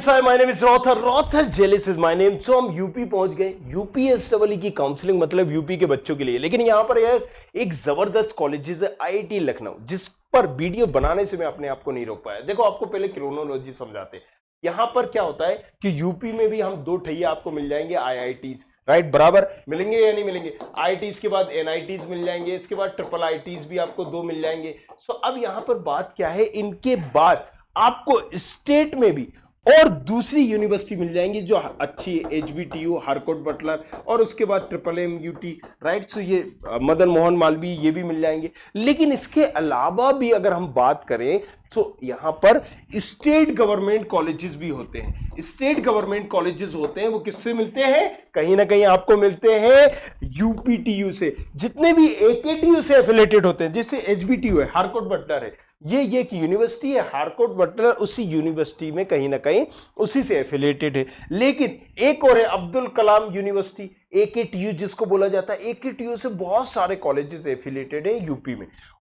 Hi, my name is Rothar. Rothar Jealous is my name. So हम UP पहुंच गए. यूपीएसडब्ल्यू की काउंसलिंग मतलब यूपी के बच्चों के लिए. लेकिन यहाँ पर यार एक जबरदस्त कॉलेजेस है आईआईटी लखनऊ, जिस पर वीडियो बनाने से मैं अपने आप को नहीं रोक पाया. देखो आपको पहले क्रोनोलॉजी समझाते. यहाँ पर क्या होता है कि यूपी में भी हम दो ठैया आपको मिल जाएंगे आईआईटीज, राइट. बराबर मिलेंगे या नहीं मिलेंगे. आईआईटीज के बाद एनआईटीज मिल जाएंगे, इसके बाद ट्रिपल आईटीज भी आपको दो मिल जाएंगे. सो अब यहाँ पर बात क्या है, इनके बाद आपको स्टेट में भी और दूसरी यूनिवर्सिटी मिल जाएंगी जो अच्छी एचबीटीयू, हारकोट बटलर और उसके बाद ट्रिपल एम यूटी, राइट. सो ये मदन मोहन मालवीय ये भी मिल जाएंगे. लेकिन इसके अलावा भी अगर हम बात करें तो यहां पर स्टेट गवर्नमेंट कॉलेजेस भी होते हैं. स्टेट गवर्नमेंट कॉलेजेस होते हैं वो किससे मिलते हैं, कहीं ना कहीं आपको मिलते हैं यूपीटीयू से. जितने भी एकेटीयू से एफिलेटेड होते हैं, जैसे एचबीटीयू है, हारकोट बटलर है, ये एक यूनिवर्सिटी है. हारकोट बटलर उसी यूनिवर्सिटी में कहीं ना कहीं उसी से एफिलेटेड है. लेकिन एक और है अब्दुल कलाम यूनिवर्सिटी, एकेटीयू जिसको बोला जाता है. एकेटीयू से बहुत सारे कॉलेजेस एफिलेटेड है यूपी में.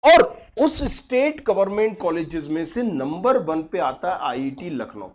और उस स्टेट गवर्नमेंट कॉलेजेस में से नंबर 1 पे आता है आईआईटी लखनऊ.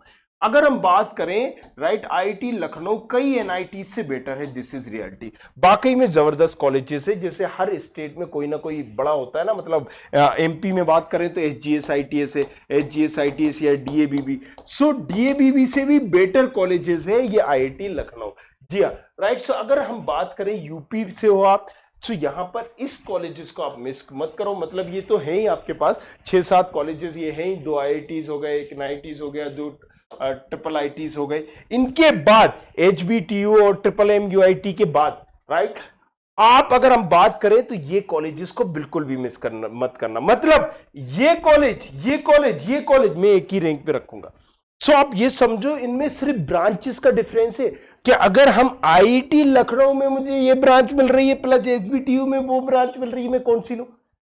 अगर हम बात करें, राइट, आईआईटी लखनऊ कई एनआईटी से बेटर है. This is reality. बाकी में जबरदस्त कॉलेजेस है. जैसे हर स्टेट में कोई ना कोई बड़ा होता है ना, मतलब एमपी में बात करें तो एचजीएसआईटीएस है, एचजीएसआईटीएस या डीएबीबी. सो डीएबीबी से भी बेटर कॉलेजेस है ये आईआईटी लखनऊ. जी हाँ, राइट. सो अगर हम बात करें यूपी से हो आप, तो यहां पर इस कॉलेजेस को आप मिस मत करो. मतलब ये तो है ही आपके पास 6-7 कॉलेजेस, ये हैं ही. 2 आईआईटीज हो गए, एक एनआईटीज हो गया, 2 ट्रिपल आईटीज हो गए. इनके बाद एचबीटीयू और ट्रिपल एम यूआईटी के बाद, राइट, आप अगर हम बात करें तो ये कॉलेजेस को बिल्कुल भी मिस करना मत करना. मतलब ये कॉलेज मैं एक ही रैंक पे रखूंगा. सो आप ये समझो इनमें सिर्फ ब्रांचेस का डिफरेंस है कि अगर हम आईआईटी लखनऊ में मुझे ये ब्रांच मिल रही है प्लस एचबीटीयू में वो ब्रांच मिल रही है, मैं कौन सी लूं,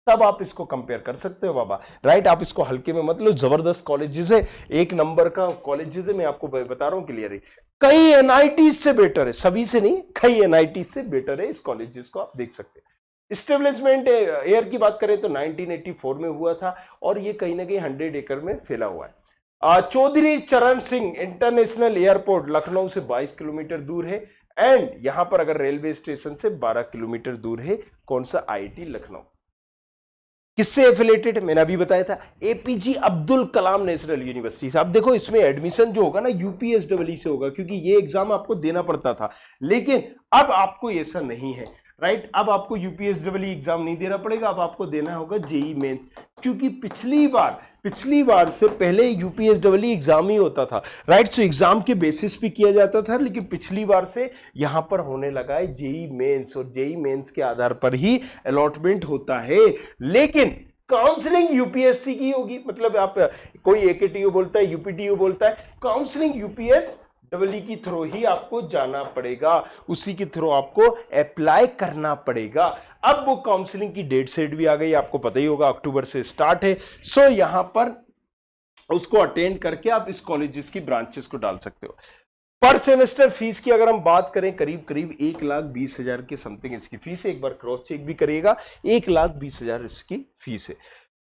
तब आप इसको कंपेयर कर सकते हो बाबा, राइट. आप इसको हल्के में मत लो. जबरदस्त कॉलेजेस है, एक नंबर का कॉलेजेस है. मैं आपको बता रहा हूं क्लियर है. कई एनआईटी से बेटर है, सभी से नहीं, कई एनआईटी से बेटर है. इस कॉलेजेस को आप देख सकते हैं. स्टेब्लिशमेंट एयर की बात करें तो 1984 में हुआ था और ये कहीं ना कहीं 100 एकड़ में फैला हुआ है. चौधरी चरण सिंह इंटरनेशनल एयरपोर्ट लखनऊ से 22 किलोमीटर दूर है. एंड यहां पर अगर रेलवे स्टेशन से 12 किलोमीटर दूर है. कौन सा, आईआईटी लखनऊ. किससे एफिलेटेड है, मैंने अभी बताया था, APJ Abdul Kalam national university से. अब देखो इसमें एडमिशन जो होगा ना यूपीएसडब्ल्यू से होगा, क्योंकि ये एग्जाम आपको देना पड़ता था. लेकिन अब आपको ऐसा नहीं है, राइट. अब आपको यूपीएसडब्ल्यू एग्जाम नहीं देना पड़ेगा, अब आपको देना होगा जेई मेंस. क्योंकि पिछली बार से पहले यूपीएसडब्ल्यू एग्जाम ही होता था, राइट. सो एग्जाम के बेसिस पे किया जाता था, लेकिन पिछली बार से यहां पर होने लगा है जेई मेंस, और जेई मेंस के आधार पर ही अलॉटमेंट होता है. लेकिन काउंसलिंग यूपीएससी की होगी. मतलब आप कोई एकेटीयू बोलता है, यूपीटीयू बोलता है, काउंसलिंग यूपीएस डबल की थ्रू ही आपको जाना पड़ेगा, उसी के थ्रू आपको अप्लाई करना पड़ेगा. अब वो काउंसलिंग की डेट सेट भी आ गई, आपको पता ही होगा, अक्टूबर से स्टार्ट है. सो यहां पर उसको अटेंड करके आप इस कॉलेजेस की ब्रांचेस को डाल सकते हो. पर सेमेस्टर फीस की अगर हम बात करें, करीब 1,20,000 के समथिंग इसकी फीस है. एक बार क्रॉस चेक भी करिएगा, 1,20,000 इसकी फीस है.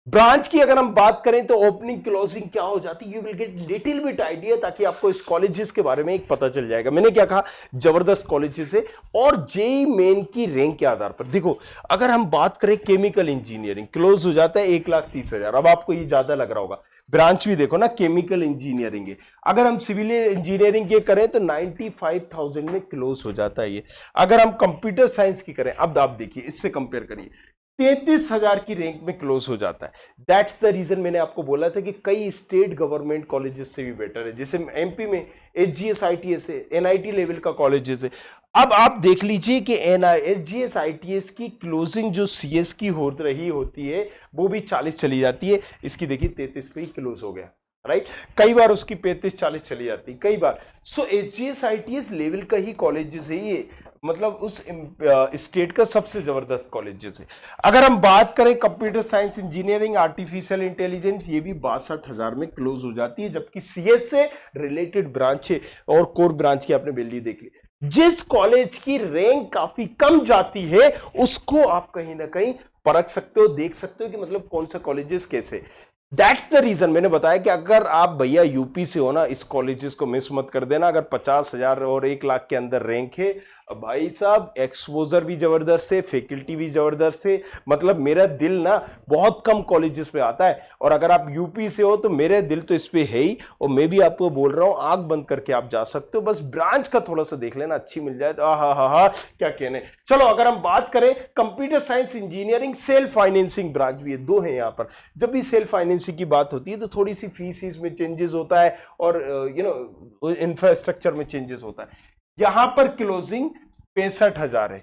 ब्रांच की अगर हम बात करें तो ओपनिंग क्लोजिंग क्या हो जाती है, you will get little bit idea, ताकि आपको इस कॉलेजेस के बारे में एक पता चल जाएगा. मैंने क्या कहा, जबरदस्त कॉलेजेस है. और जेई मेन की रैंक के आधार पर देखो, अगर हम बात करें केमिकल इंजीनियरिंग क्लोज हो जाता है 1,30,000. अब आपको ये ज्यादा लग रहा होगा, ब्रांच भी देखो ना, केमिकल इंजीनियरिंग है. अगर हम सिविल इंजीनियरिंग के करें तो 95,000 में क्लोज हो जाता है ये. अगर हम कंप्यूटर साइंस की करें, अब आप देखिए इससे कंपेयर करिए, 33,000 की रैंक में क्लोज हो जाता है. दैट्स द रीजन मैंने आपको बोला था कि कई स्टेट गवर्नमेंट कॉलेजेस से भी बेटर है. जैसे एमपी में एचजीएसआईटीएस है, एनआईटी लेवल का कॉलेजेस है. अब आप देख लीजिए कि एचजीएसआईटीएस की क्लोजिंग जो सीएस की हो रही होती है वो भी 40 चली जाती है. इसकी देखिए 33 पे ही क्लोज हो गया, राइट. कई बार उसकी 35-40 चली जाती कई बार. सो एचजीएसआईटीएस लेवल का ही कॉलेजेस है ये, मतलब उस स्टेट का सबसे जबरदस्त कॉलेजेस है. अगर हम बात करें computer science engineering artificial intelligence, ये भी 62,000 में क्लोज हो जाती है. जबकि सीएस से रिलेटेड ब्रांच है और कोर ब्रांच की आपने वैल्यू देख ली. जिस कॉलेज की रैंक काफी कम जाती है उसको आप कहीं ना कहीं परख सकते हो, देख सकते हो कि मतलब कौन सा कॉलेजेस कैसे. दैट्स द रीजन मैंने बताया कि अगर आप भैया यूपी से हो ना, इस कॉलेजेस को मिस मत कर देना। अगर 50,000 और 1 लाख के अंदर रैंक है, भाई साहब एक्सपोजर भी जबरदस्त है, फैकल्टी भी जबरदस्त है। मतलब मेरा दिल ना बहुत कम कॉलेजेस पे आता है, और अगर आप यूपी से हो तो मेरे दिल तो इस पे है ही। और मैं भी आपको बोल रहा हूं, आंख बंद करके आप जा सकते हो, बस ब्रांच का थोड़ा सा देख लेना, अच्छी मिल जाए तो हा क्या कहने। चलो अगर हम बात करें computer science engineering self financing branch भी है, दो है यहाँ पर। जब भी सेल्फ फाइनेंसिंग की बात होती है तो थोड़ी सी फीस में चेंजेस होता है, और इंफ्रास्ट्रक्चर में चेंजेस होता है। यहां पर क्लोजिंग 65,000 है।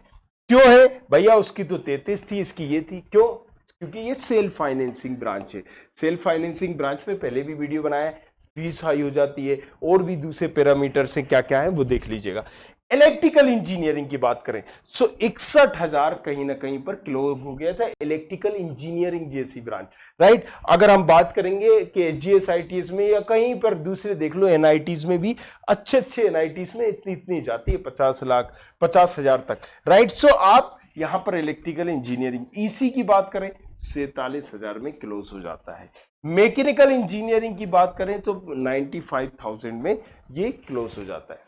क्यों है भैया? उसकी तो 33 थी, इसकी ये थी। क्यों? क्योंकि ये सेल्फ फाइनेंसिंग ब्रांच है। सेल्फ फाइनेंसिंग ब्रांच में पहले भी वीडियो बनाया है, फीस हाई हो जाती है, और भी दूसरे पैरामीटर से क्या क्या है वो देख लीजिएगा। इलेक्ट्रिकल इंजीनियरिंग की बात करें, 61,000 कहीं ना कहीं पर क्लोज हो गया था इलेक्ट्रिकल इंजीनियरिंग जैसी ब्रांच, राइट। अगर हम बात करेंगे कि एचजीएस आईटीएस में या कहीं पर दूसरे देख लो एनआईटीज में भी, अच्छे एनआईटीज में इतनी जाती है 50,000 तक, राइट। सो आप यहां पर इलेक्ट्रिकल इंजीनियरिंग ईसी की बात करें 47,000 में क्लोज हो जाता है। मैकेनिकल इंजीनियरिंग की बात करें तो 95,000 में ये क्लोज हो जाता है।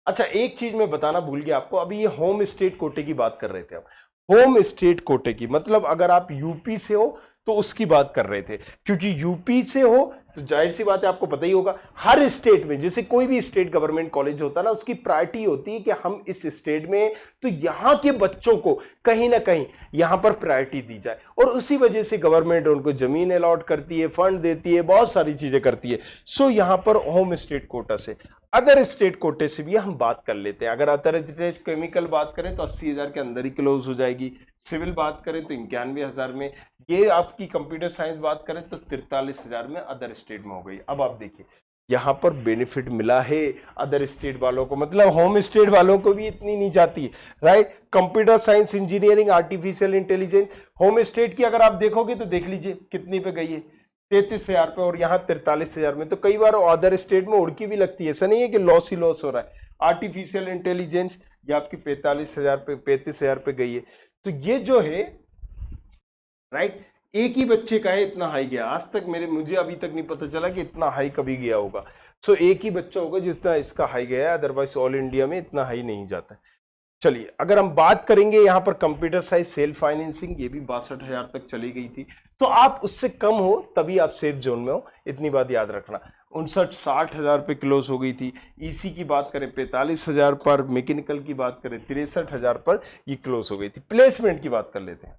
अच्छा, एक चीज मैं बताना भूल गया आपको, अभी ये होम स्टेट कोटे की बात कर रहे थे। अब होम स्टेट कोटे की मतलब अगर आप यूपी से हो तो उसकी बात कर रहे थे, क्योंकि यूपी से हो तो जाहिर सी बात है, आपको पता ही होगा हर स्टेट में, जैसे कोई भी स्टेट गवर्नमेंट कॉलेज होता है ना, उसकी प्रायोरिटी होती है कि हम इस स्टेट में, तो यहां के बच्चों को कहीं ना कहीं यहां पर प्रायोरिटी दी जाए, और उसी वजह से गवर्नमेंट उनको जमीन अलॉट करती है, फंड देती है, बहुत सारी चीजें करती है। सो यहां पर होम स्टेट कोटा से, अदर स्टेट कोटे से भी हम बात कर लेते हैं। अगर अदर स्टेट केमिकल बात करें तो 80,000 के अंदर ही क्लोज हो जाएगी। सिविल बात करें तो 91,000 में। ये आपकी कंप्यूटर साइंस बात करें तो 43,000 में अदर स्टेट में हो गई। अब आप देखिए यहां पर बेनिफिट मिला है अदर स्टेट वालों को, मतलब होम स्टेट वालों को भी इतनी नहीं जाती, right. Computer science engineering artificial intelligence home state की अगर आप देखोगे तो देख लीजिए कितनी पे गई है, 33,000 पे, और यहाँ 43,000 में। तो कई बार अदर स्टेट में उड़की भी लगती है, ऐसा नहीं है कि लॉस ही लॉस हो रहा है। आर्टिफिशियल इंटेलिजेंस ये आपकी 45,000 पे, 35,000 पे गई है। तो ये जो है, राइट, एक ही बच्चे का है इतना हाई गया। आज तक मुझे अभी तक नहीं पता चला कि इतना हाई कभी गया होगा। सो एक ही बच्चा होगा जितना इसका हाई गया है, अदरवाइज ऑल इंडिया में इतना हाई नहीं जाता है। चलिए अगर हम बात करेंगे यहां पर कंप्यूटर साइंस सेल्फ फाइनेंसिंग, ये भी 62,000 तक चली गई थी। तो आप उससे कम हो तभी आप सेफ जोन में हो, इतनी बात याद रखना। 59-60,000 पे क्लोज हो गई थी। ईसी की बात करें 45,000 पर, मैकेनिकल की बात करें 63,000 पर ये क्लोज हो गई थी। प्लेसमेंट की बात कर लेते हैं,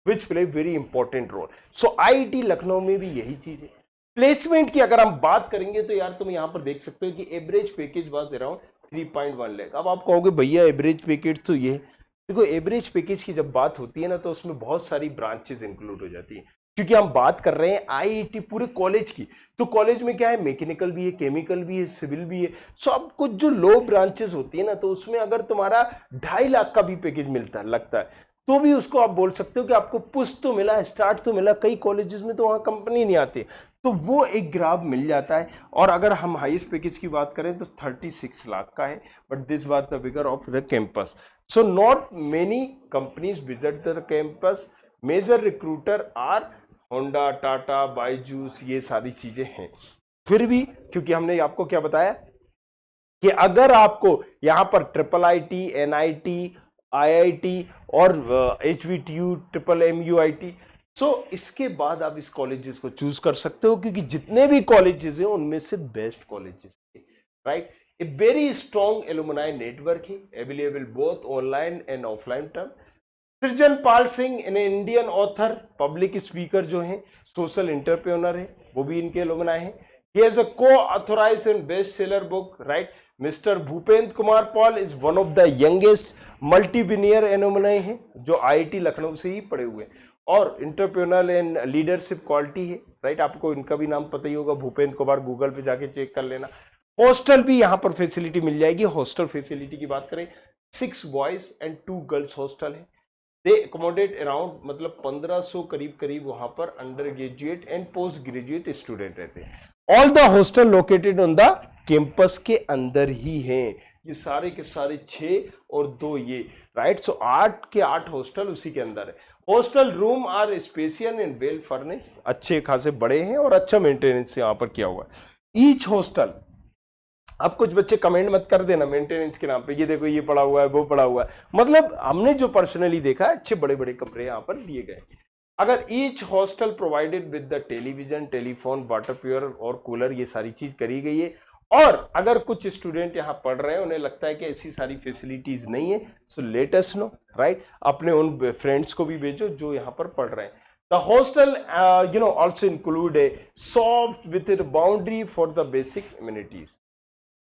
which play very important role. So IIT Lucknow में भी यही चीज है। प्लेसमेंट की अगर हम बात करेंगे तो यार तुम यहां पर देख सकते हो कि average package was around 3.1 lakh. अब आप कहोगे भैया एवरेज पैकेज तो ये, देखो एवरेज पैकेज की जब बात होती है ना तो उसमें बहुत सारी ब्रांचेस इंक्लूड हो जाती है, क्योंकि हम बात कर रहे हैं आईआईटी पूरे कॉलेज की। तो कॉलेज में क्या है, मैकेनिकल भी है, केमिकल भी है, सिविल भी है। सो अब कुछ जो लो ब्रांचेस होती है ना, तो उसमें अगर तुम्हारा 2.5 लाख का भी पैकेज मिलता है, लगता है, तो भी उसको आप बोल सकते हो कि आपको पुश तो मिला, स्टार्ट तो मिला। कई कॉलेजेस में तो वहां कंपनी नहीं आती, तो वो एक ग्राफ मिल जाता है। और अगर हम हाईएस्ट पैकेज की बात करें तो 36 लाख का है, but this was the figure of the campus. So not many companies visit the campus. Major recruiter are Honda, Tata, Byju's, ये सारी चीजें हैं। फिर भी क्योंकि हमने आपको क्या बताया कि अगर आपको यहां पर ट्रिपल आईटी, एनआईटी, आईआईटी और HVTU, ट्रिपल MUIT, सो इसके बाद आप इस कॉलेजेस को चूज कर सकते हो, क्योंकि जितने भी कॉलेजेस हैं उनमें से बेस्ट कॉलेजेस है, right. A very strong alumni network है, available both online and offline term. Srijan Pal Singh in Indian author, public speaker जो हैं, सोशल एंटरप्रेन्योर है, वो भी इनके एलुमनाई हैं। He has a co-authorized and bestseller book, right? Mr. Bhupendra Kumar Paul is one of the youngest multi-billionaire alumni है, जो आईआईटी लखनऊ से ही पढ़े हुए हैं, और इंटरप्रेन्योरल एंड लीडरशिप क्वालिटी है, राइट। आपको इनका भी नाम पता ही होगा, भूपेंद्र कुमार, गूगल पे जाके चेक कर लेना। हॉस्टल भी यहाँ पर फैसिलिटी मिल जाएगी। हॉस्टल फैसिलिटी की बात करें, 6 बॉयज एंड 2 गर्ल्स हॉस्टल है। दे अकोमोडेट अराउंड, मतलब 1500 करीब वहां पर under graduate and post graduate student रहते हैं। All the hostel located on the campus के अंदर ही हैं। ये सारे के सारे 6 और 2 ये, राइट। सो 8 के 8 हॉस्टल उसी के अंदर है। Hostel room are special and well furnished, अच्छे खासे बड़े हैं और अच्छा मेंटेनेंस यहाँ पर किया हुआ है। ईच हॉस्टल, अब कुछ बच्चे कमेंट मत कर देना मेंटेनेंस के नाम पे, ये देखो ये पड़ा हुआ है वो पड़ा हुआ है, मतलब हमने जो पर्सनली देखा है अच्छे बड़े बड़े कमरे यहाँ पर दिए गए। अगर each hostel provided with the television, telephone, water pure और कूलर, ये सारी चीज करी गई है। और अगर कुछ स्टूडेंट यहाँ पढ़ रहे हैं, उन्हें लगता है कि ऐसी सारी फैसिलिटीज नहीं है, so let us know, right, अपने उन फ्रेंड्स को भी भेजो जो यहाँ पर पढ़ रहे हैं। The hostel, also include a soft with a boundary for the basic amenities.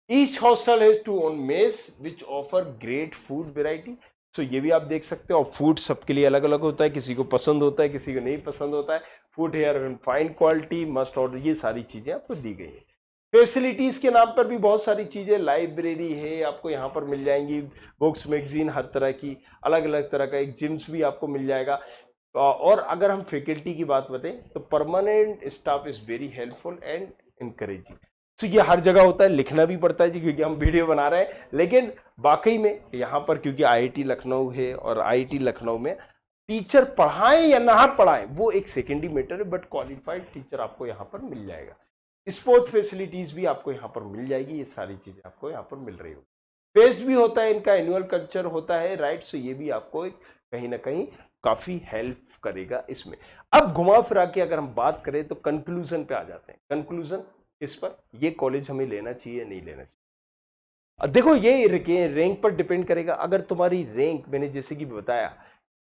Each hostel has two own mess which offer great food variety. So ये भी आप देख सकते हो, और फूड सबके लिए अलग अलग होता है, किसी को पसंद होता है, किसी को नहीं पसंद होता है। Food here fine quality, must order, ये सारी चीजें आपको दी गई है। फैसिलिटीज के नाम पर भी बहुत सारी चीजें, लाइब्रेरी है आपको यहाँ पर मिल जाएंगी, बुक्स, मैगजीन, हर तरह की अलग अलग तरह का, एक जिम्स भी आपको मिल जाएगा। और अगर हम फैकल्टी की बात बताएं तो permanent staff is very helpful and encouraging. तो ये हर जगह होता है, लिखना भी पड़ता है जी क्योंकि हम वीडियो बना रहे हैं, लेकिन वाकई में यहाँ पर क्योंकि आईआईटी लखनऊ है और आईआईटी लखनऊ में टीचर पढ़ाएं या ना पढ़ाएं वो एक सेकेंडरी मैटर है, बट क्वालिफाइड टीचर आपको यहाँ पर मिल जाएगा। स्पोर्ट फैसिलिटीज भी आपको यहाँ पर मिल जाएगी, ये सारी चीजें आपको यहाँ पर मिल रही होगी। फेस्ट भी होता है, इनका एनुअल कल्चर होता है, राइट, सो ये भी आपको कहीं ना कहीं काफी हेल्प करेगा इसमें। अब घुमा फिरा के अगर हम बात करें तो कंक्लूजन पे आ जाते हैं। कंक्लूजन इस पर, ये कॉलेज हमें लेना चाहिए नहीं लेना चाहिए। देखो ये रैंक पर डिपेंड करेगा। अगर तुम्हारी रैंक, मैंने जैसे कि बताया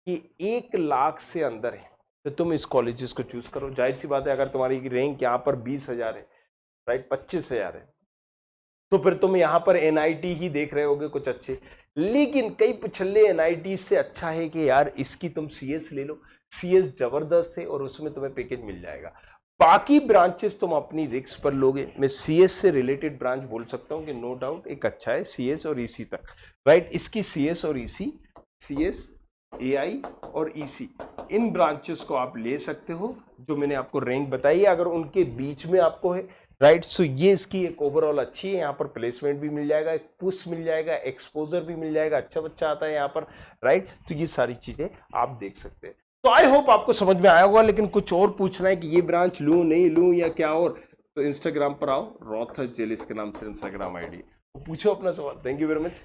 कि 1 लाख से अंदर है तो तुम इस कॉलेजेस को चूज करो। जाहिर सी बात है अगर तुम्हारी रैंक यहाँ पर 20,000 है, राइट, 25,000 है, तो फिर तुम यहाँ पर एनआईटी ही देख रहे होगे कुछ अच्छे। लेकिन कई पिछले एनआईटी से अच्छा है कि यार इसकी तुम सीएस ले लो, सीएस जबरदस्त है और उसमें तुम्हें पैकेज मिल जाएगा। बाकी ब्रांचेस तुम अपनी रिस्क पर लोगे। मैं सीएस से रिलेटेड ब्रांच बोल सकता हूँ कि नो डाउट एक अच्छा है, सीएस और ईसी तक, राइट। इसकी सीएस और ईसी, सीएस, एआई और ईसी, इन ब्रांचेस को आप ले सकते हो जो मैंने आपको रैंक बताई है। अगर उनके बीच में आपको है, राइट, सो ये इसकी एक ओवरऑल अच्छी है। यहाँ पर प्लेसमेंट भी मिल जाएगा, एक पुश मिल जाएगा, एक्सपोजर भी मिल जाएगा, अच्छा बच्चा आता है यहाँ पर, राइट। तो ये सारी चीजें आप देख सकते हैं। तो आई होप आपको समझ में आया होगा। लेकिन कुछ और पूछना है कि ये ब्रांच लूं नहीं लूं या क्या, और तो इंस्टाग्राम पर आओ, रॉथर जेलिस के नाम से इंस्टाग्राम आईडी, पूछो अपना सवाल। Thank you very much.